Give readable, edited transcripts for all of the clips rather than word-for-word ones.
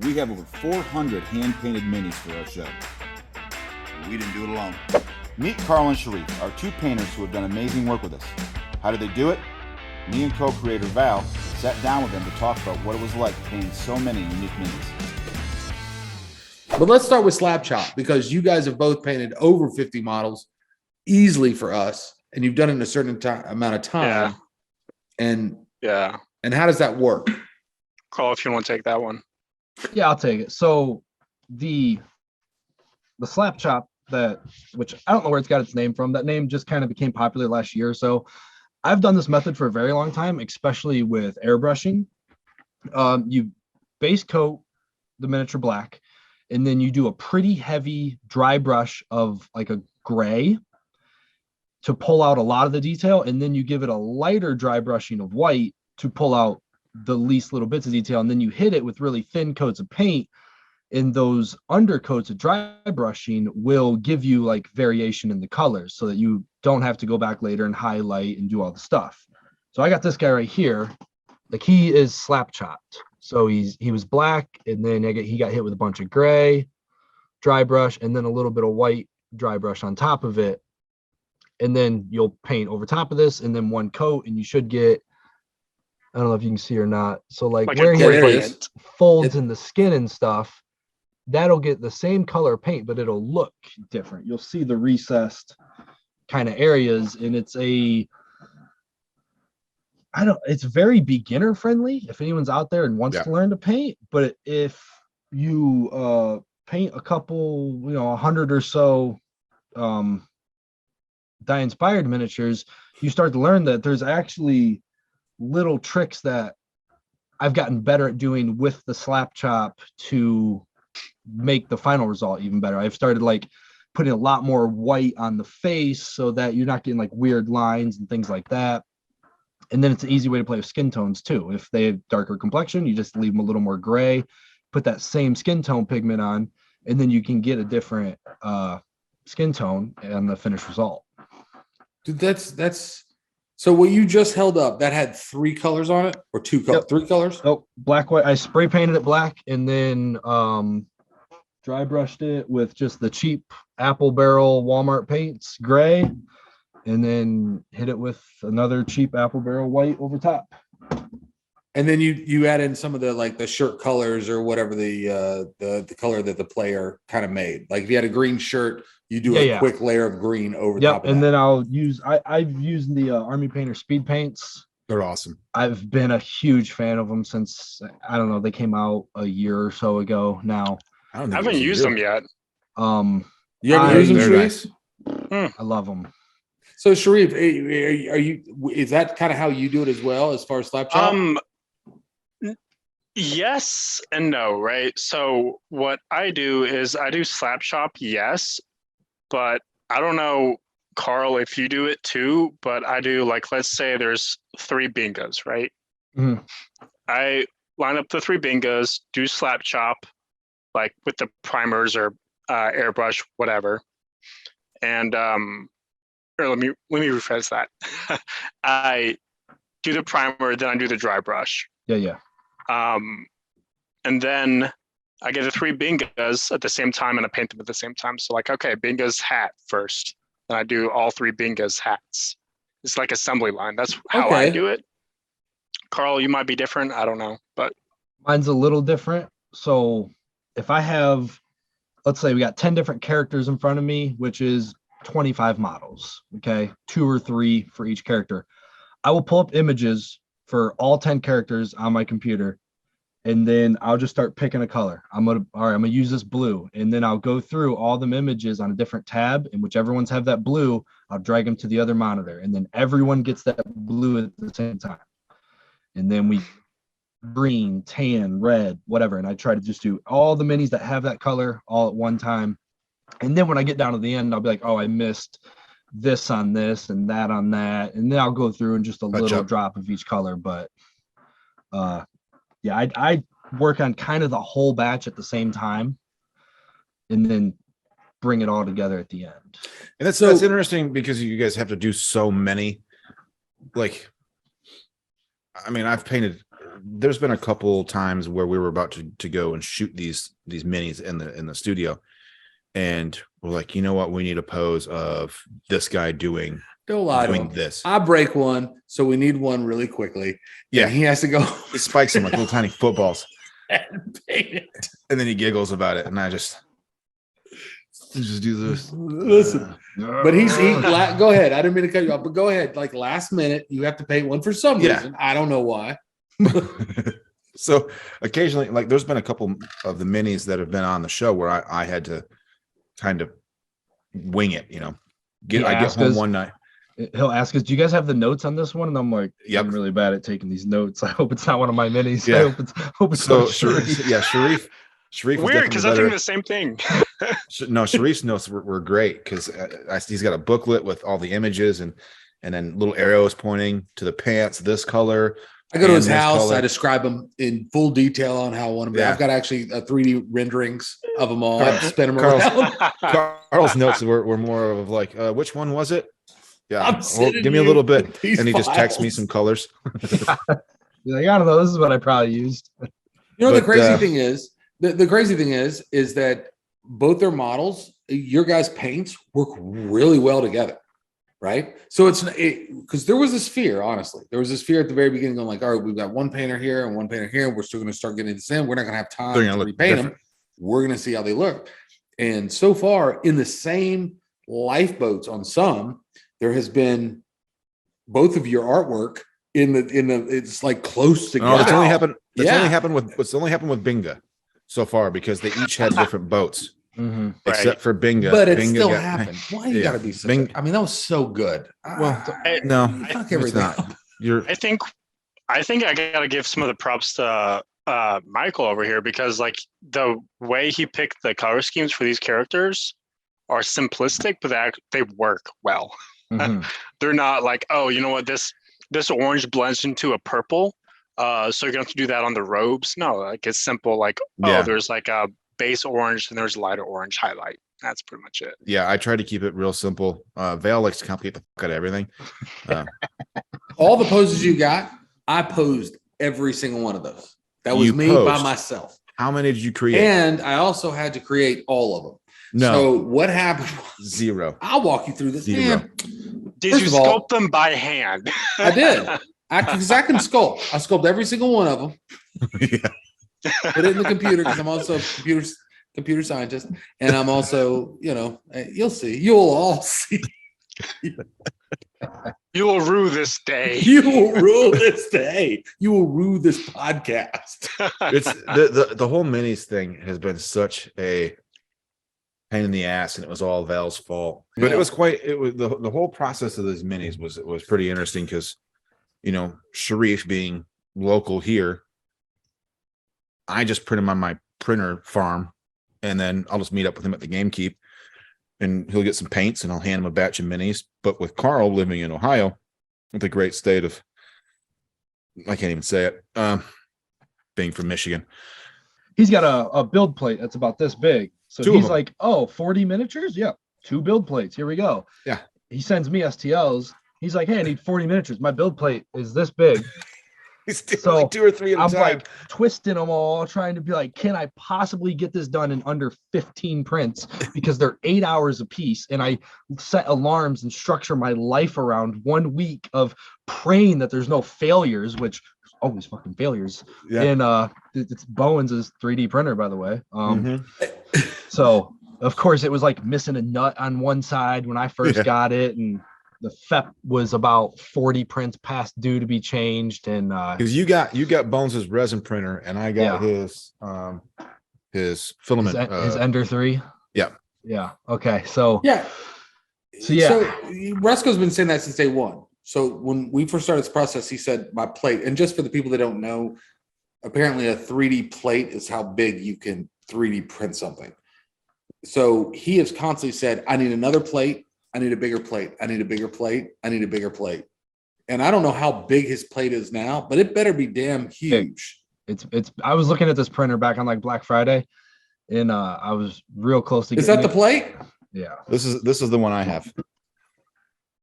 We have over 400 hand-painted minis for our show. We didn't do it alone. Meet Carl and Sharif, our two painters who have done amazing work with us. How did they do it? Me and co-creator Val sat down with them to talk about what it was like painting so many unique minis. But let's start with Slap Chop, because you guys have both painted over 50 models easily for us, and you've done it in a certain amount of time. And how does that work? Carl, if you want to take that one. Yeah, I'll take it. So the Slap Chop, which I don't know where it's got its name from. That name just kind of became popular last year or so. I've done this method for a very long time, especially with airbrushing. You base coat the miniature black, and then you do a pretty heavy dry brush of like a gray to pull out a lot of the detail, and then you give it a lighter dry brushing of white to pull out the least little bits of detail, and then you hit it with really thin coats of paint, and those undercoats of dry brushing will give you like variation in the colors so that you don't have to go back later and highlight and do all the stuff. So I got this guy right here. Like, he is slap chopped. So he was black, and then he got hit with a bunch of gray dry brush, and then a little bit of white dry brush on top of it. And then you'll paint over top of this, and then one coat, and you should get, I don't know if you can see or not. So like where he folds in the skin and stuff, that'll get the same color paint, but it'll look different. You'll see the recessed kind of areas, and it's very beginner friendly if anyone's out there and wants to learn to paint. But if you paint a couple, 100 or so die inspired miniatures, you start to learn that there's actually little tricks that I've gotten better at doing with the slap chop to make the final result even better. I've started like putting a lot more white on the face so that you're not getting like weird lines and things like that. And then it's an easy way to play with skin tones too. If they have darker complexion, you just leave them a little more gray, put that same skin tone pigment on, and then you can get a different skin tone and the finished result. Dude, that's so what you just held up, that had 3 colors on it, or 2 colors, 3 colors? Oh, black, white. I spray painted it black, and then dry brushed it with just the cheap Apple Barrel Walmart paints, gray, and then hit it with another cheap Apple Barrel white over top. And then you add in some of the like the shirt colors or whatever the color that the player kind of made. Like if you had a green shirt, you do a quick layer of green over top of and that. then I've used the Army Painter speed paints. They're awesome. I've been a huge fan of them since, I don't know, they came out a year or so ago now. I haven't used them yet. You ever use them, Sharif? Nice. I love them. So Sharif, is that kind of how you do it as well as far as slap chop? Yes and no, right? So what I do is I do slap chop, yes, but I don't know, Carl, if you do it too, but I do, like, let's say there's 3 bingos, right? Mm-hmm. I line up the 3 bingos, do slap chop, like with the primers or airbrush, whatever. And or let me rephrase that. I do the primer, then I do the dry brush. Yeah. And then I get the 3 bingos at the same time, and I paint them at the same time. So like, okay, bingo's hat first. Then I do all 3 bingos hats. It's like assembly line. That's how I do it. Carl, you might be different. I don't know, but mine's a little different. So if I have, let's say we got 10 different characters in front of me, which is 25 models, okay, 2 or 3 for each character. I will pull up images for all 10 characters on my computer, and then I'll just start picking a color. I'm gonna use this blue, and then I'll go through all them images on a different tab, and whichever ones have that blue, I'll drag them to the other monitor, and then everyone gets that blue at the same time. And then we green, tan, red, whatever, and I try to just do all the minis that have that color all at one time. And then when I get down to the end, I'll be like, oh, I missed this on this and that on that, and then I'll go through and just a little drop of each color. But I work on kind of the whole batch at the same time, and then bring it all together at the end. And that's interesting because you guys have to do so many. Like, I mean, I've painted there's been a couple times where we were about to go and shoot these minis in the studio, and we're like, you know what, we need a pose of this guy doing this. I break one, so we need one really quickly. Yeah, he has to go. He spikes them like little tiny footballs, and paint it. And then he giggles about it, and I just do this. Listen, but he go ahead. I didn't mean to cut you off, but go ahead. Like last minute, you have to paint one for some reason. I don't know why. So occasionally, like there's been a couple of the minis that have been on the show where I had to kind of wing it, I get home one night. He'll ask us, do you guys have the notes on this one? And I'm like, I'm really bad at taking these notes. I hope it's not one of my minis. Yeah. I hope it's so Sharif. Weird, because I think the same thing. No, Sharif's notes were great because he's got a booklet with all the images and then little arrows pointing to the pants, this color. I go to his house. Color. I describe them in full detail on how I want them. Yeah. I've got actually 3D renderings of them all. I spin them around. Carl's notes were more of like, which one was it? Yeah, give me a little bit, and he just texts me some colors. You're like, I don't know. This is what I probably used. The crazy thing is, the crazy thing is that both their models, your guys' paints work really well together, right? So it's because there was this fear. Honestly, there was this fear at the very beginning, going like, all right, we've got one painter here and one painter here. We're still going to start getting this in. We're not going to have time to repaint them. We're going to see how they look. And so far, in the same lifeboats on some. There has been both of your artwork in the it's like close together. Oh, it's only happened. It's only happened with Binga so far because they each had different boats, except for Binga. But it still happened. Why you gotta be so? I mean, that was so good. Well, it's not. I think I gotta give some of the props to Michael over here because like the way he picked the color schemes for these characters are simplistic, but they work well. Mm-hmm. They're not like, oh, you know what, this orange blends into a purple, so you're gonna have to do that on the robes. No, like it's simple. Like, there's like a base orange and there's lighter orange highlight. That's pretty much it. Yeah, I try to keep it real simple. Val likes to complicate the fuck out of everything. All the poses you got, I posed every single one of those. That was me by myself. How many did you create? And I also had to create all of them. No. So what happened was 0. I'll walk you through this. 0. Did you sculpt them by hand? I did. Because I can sculpt. I sculpt every single one of them. Yeah. Put it in the computer because I'm also a computer scientist. And I'm also, you'll see. You'll all see. You will rue this day. You will rue this day. You will rue this podcast. It's the whole minis thing has been such a pain in the ass, and it was all Val's fault. But it was the whole process of those minis was pretty interesting because, Sharif being local here, I just print him on my printer farm, and then I'll just meet up with him at the Gamekeep, and he'll get some paints, and I'll hand him a batch of minis. But with Carl living in Ohio, with the great state of, I can't even say it, being from Michigan, he's got a build plate that's about this big. So he's like, 40 miniatures? Yeah, 2 build plates. Here we go. Yeah. He sends me STLs. He's like, hey, I need 40 miniatures. My build plate is this big. He's doing like 2 or 3 at a time. I'm like twisting them all, trying to be like, can I possibly get this done in under 15 prints? Because they're 8 hours a piece. And I set alarms and structure my life around 1 week of praying that there's no failures, which always fucking failures. Yeah. And it's Bowen's 3D printer, by the way. So of course it was like missing a nut on one side when I first got it, and the FEP was about 40 prints past due to be changed. And because you got Bones' resin printer, and I got his filament, his Ender 3. Yeah. Okay. So Rusco's been saying that since day one. So when we first started this process, he said my plate, and just for the people that don't know, apparently a 3D plate is how big you can 3D print something. So he has constantly said, I need another plate. I need a bigger plate. I need a bigger plate. I need a bigger plate. And I don't know how big his plate is now, but it better be damn huge. It's I was looking at this printer back on like Black Friday, and I was real close to Is that the plate? Yeah. This is the one I have.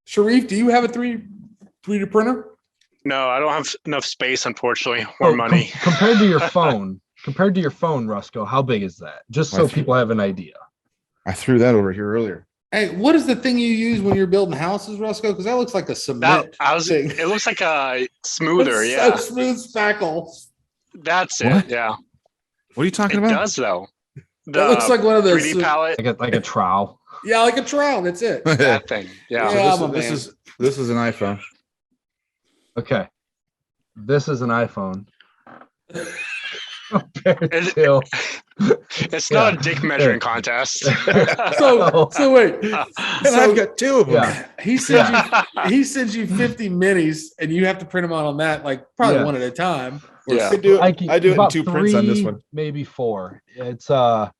Sharif, do you have a 3D printer? No, I don't have enough space, unfortunately, or money. Compared to your phone, Rusco, how big is that? Just so people have an idea. I threw that over here earlier. Hey, what is the thing you use when you're building houses, Rusco? Because that looks like a cement thing. It looks like a smoother, It's yeah. so smooth spackle. That's What? it, yeah. What are you talking It about? does though. That looks like one of those 3D palette. Like a trowel. Yeah, like a trowel. That's it. That thing. Yeah. Yeah. So I'm a this man. is an iPhone. Okay. This is an iPhone. It's not a dick measuring contest. So wait. And I've got two of them. Yeah. He sends you 50 minis, and you have to print them out on that, like probably one at a time. Yeah. I do it in about 2 prints on this three, one. maybe 4. It's I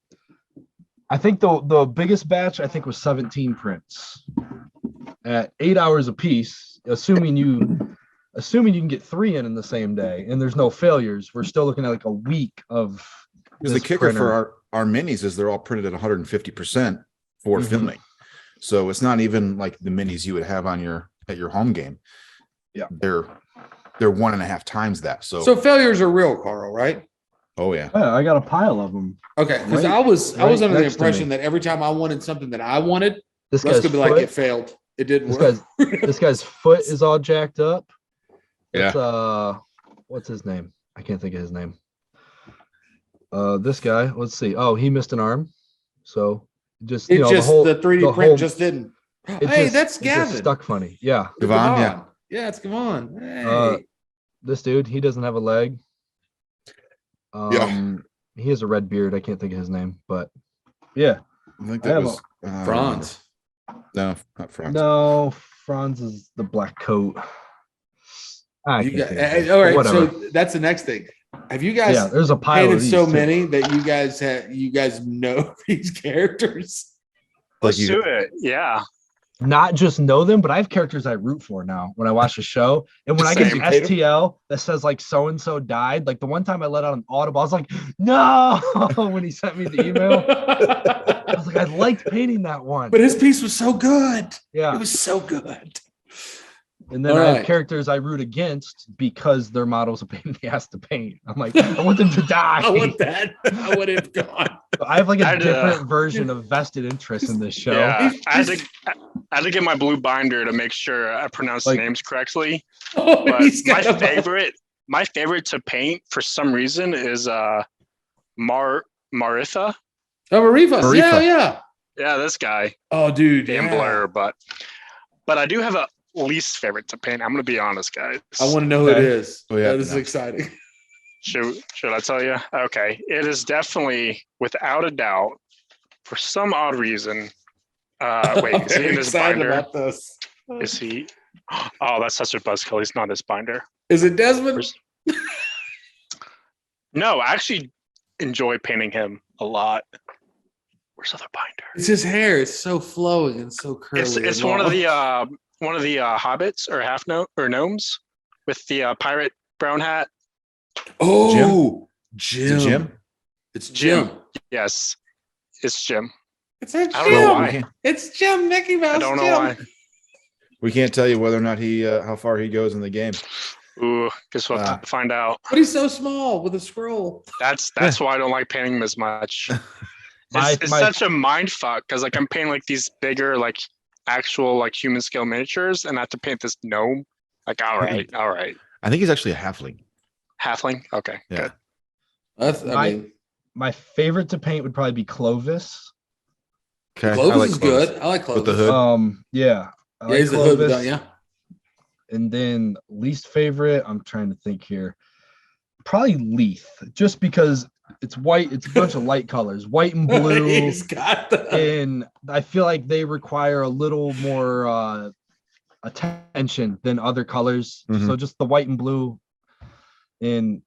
think the biggest batch I think was 17 prints at 8 hours a piece, assuming you can get 3 in the same day and there's no failures. We're still looking at like a week of Because the kicker for our minis is they're all printed at 150% for filming. So it's not even like the minis you would have on at your home game. Yeah. They're 1.5 times that. So failures are real, Carl, right? Oh yeah. Yeah, I got a pile of them. Okay, because Right- I was right under the next to impression me. that every time I wanted something that I wanted, This Russ guy's could be like, foot, it failed. It didn't this work. this guy's foot is all jacked up. Yeah. It's what's his name? I can't think of his name. This guy, let's see. Oh, he missed an arm. So just It just the 3D print whole- just didn't. it Hey, just- that's it just Gavin. stuck funny. Yeah. Devon, yeah. Yeah, it's Gavon. Hey. This dude, he doesn't have a leg. Yeah. He has a red beard. I can't think of his name, but yeah. I think I that have was Franz. No, not Franz. No, Franz is the black coat. You got, all right, whatever. so that's the next thing. Have you guys Yeah, there's a pile painted of these so too. many that you guys know these characters? Like Let's do it. Yeah. Not just know them, but I have characters I root for now when I watch the show. And when I get Same. an STL that says like so and so died, like the one time I let out an audible, I was like, no, when he sent me the email. I was like, I liked painting that one. But his piece was so good. Yeah. It was so good. And then All I right. have characters I root against because their models a pain in the ass to paint. I'm like, I want them to die. I want that. I want it gone. I have like a I'd, different version of vested interest in this show. Yeah. I had to get my blue binder to make sure I pronounce Like- the names correctly. Oh, But he's got my favorite to paint for some reason is Maritha. Oh, Marifa. Yeah, yeah. Yeah, this guy. Oh, dude. Damn Yeah. blur, but I do have a least favorite to paint. I'm gonna be honest, guys. I want to know who it Okay. is. Oh, yeah. That is exciting. Should I tell you? Okay, it is definitely, without a doubt, for some odd reason. Wait, is he Very in this excited binder? about this. Is he? Oh, that's such a buzzkill. He's not in this binder. Is it Desmond? Where's- No, I actually enjoy painting him a lot. Where's other binder? It's his hair. It's so flowing and so curly. It's and one of long. the hobbits or gnomes with the pirate brown hat. Oh, Is it Jim? It's Jim. Yes, it's Jim. It's a I don't know why. Jim. It's Jim. Mickey Mouse. I don't know Jim. why. We can't tell you whether or not how far he goes in the game. Ooh, guess we'll have to find out. But he's so small with a scroll. That's why I don't like painting him as much. It's My- such a mind fuck because like I'm painting like these bigger like actual like human scale miniatures and I have to paint this gnome. Like all right. I think he's actually a halfling. Halfling. Okay, Yeah. good. That's. I mean, My favorite to paint would probably be Clovis. Okay. I Clovis like is Clovis. good. I like Clovis. With the hood. Yeah. I Yeah, like he's the hood. Clovis. Yeah. And then least favorite, I'm trying to think here. Probably Leith, just because it's white. It's a bunch of light colors, white and blue. He's got the. And I feel like they require a little more attention than other colors. Mhm. So just the white and blue. In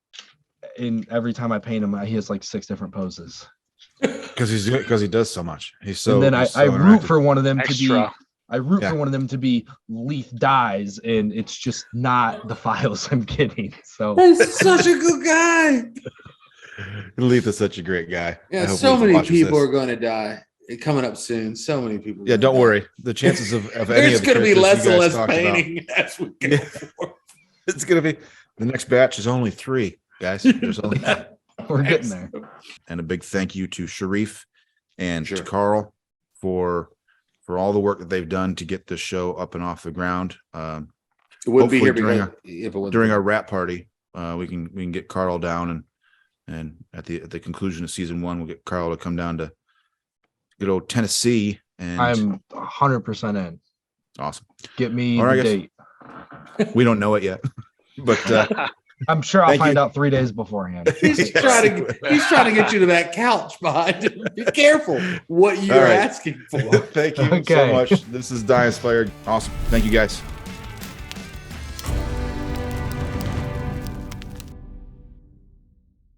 every time I paint him, he has like 6 different poses. Because he does so much. He's so. and then he's I so root interactive. for one of them to be. Extra. I root Yeah. for one of them to be Leith dies, and it's just not the files I'm getting. So He's such a good guy. Leith is such a great guy. I Yeah, hope so Leith many watches people this. are going to die. Coming up soon. So many people. Yeah, are don't gonna die. worry. The chances of any There's of the going to be characters less you and guys less talked about- painting as we go Yeah. forward. It's gonna be the next batch is only 3 guys. There's only We're getting there. and a big thank you to Sharif and Sure. to Carl for all the work that they've done to get this show up and off the ground. It wouldn't be Hopefully here during because if it wasn't During our wrap party, we can get Carl down and at the conclusion of season 1, we'll get Carl to come down to good old Tennessee. And I'm 100% in. awesome. Get me All right, the guys. date. We don't know it yet, but I'm sure I'll Thank find you. out 3 days beforehand. he's trying to get you to that couch behind him. Be careful what you're All right. asking for. thank you so Okay. much. This is Die Inspired. Awesome. Thank you guys.